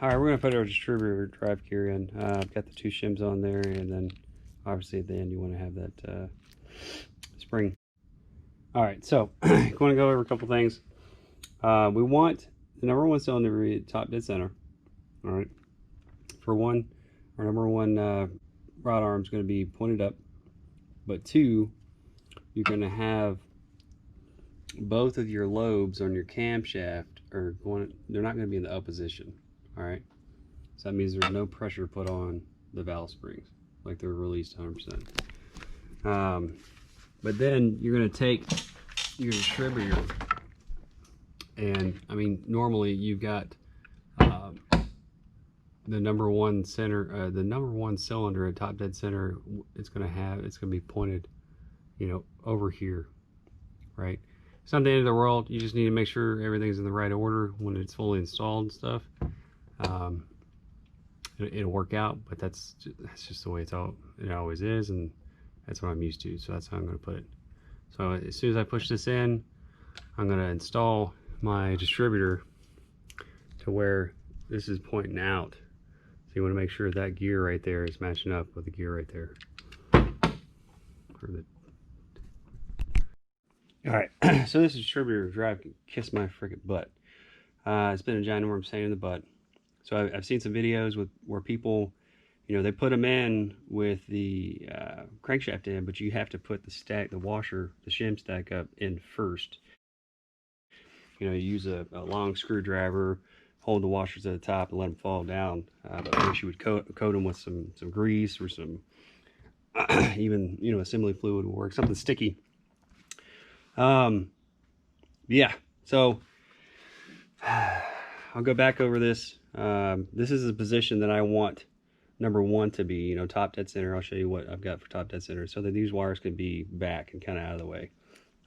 All right, we're gonna put our distributor drive gear in. I've got the 2 shims on there, and then obviously at the end you want to have that spring. All right, so I'm going to go over a couple things. We want the number 1 cylinder to be top dead center. All right, for one, our number 1 rod arm is going to be pointed up, but 2, you're going to have both of your lobes on your camshaft are going, they're not going to be in the up position. All right, so that means there's no pressure put on the valve springs, like they're released 100%. But then you're going to take your distributor, and I mean, normally you've got the number 1 center, the number 1 cylinder at top dead center. It's going to be pointed, you know, over here, right? It's not the end of the world. You just need to make sure everything's in the right order when it's fully installed and stuff. It'll work out, but that's just the way it always is, and that's what I'm used to. So that's how I'm going to put it. So as soon as I push this in, I'm going to install my distributor to where this is pointing out. So you want to make sure that gear right there is matching up with the gear right there. All right, so this distributor drive can kiss my freaking butt. It's been a ginormous pain in the butt. So I've seen some videos where people, you know, they put them in with the crankshaft in, but you have to put the washer, the shim stack up in first. You know, you use a long screwdriver, hold the washers at the top and let them fall down. But first you would coat them with some grease or some, even, you know, assembly fluid will work, something sticky. Yeah, so I'll go back over this. This is the position that I want number 1 to be, you know, top dead center. I'll show you what I've got for top dead center, so that these wires can be back and kind of out of the way,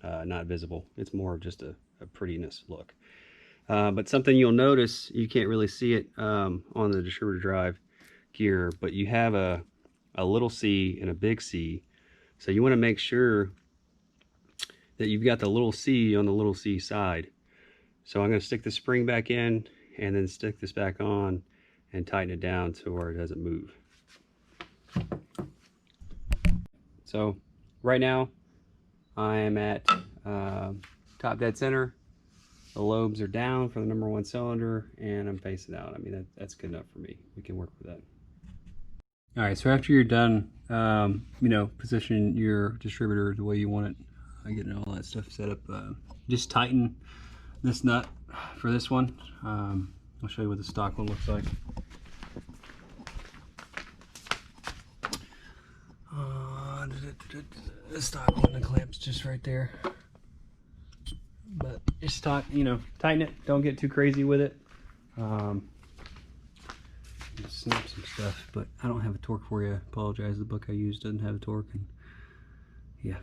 not visible. It's more of just a prettiness look. But something you'll notice, you can't really see it on the distributor drive gear, but you have a little C and a big C. So you want to make sure that you've got the little C on the little C side. So I'm going to stick the spring back in and then stick this back on and tighten it down to where it doesn't move. So right now I am at top dead center. The lobes are down for the number 1 cylinder, and I'm facing out. I mean, that's good enough for me. We can work with that. All right, so after you're done, you know, position your distributor the way you want it, getting all that stuff set up, just tighten this nut for this one. I'll show you what the stock one looks like. The stock one, the clamp's just right there. But just you know, tighten it. Don't get too crazy with it. Just snap some stuff, but I don't have a torque for you. I apologize. The book I used doesn't have a torque, and yeah.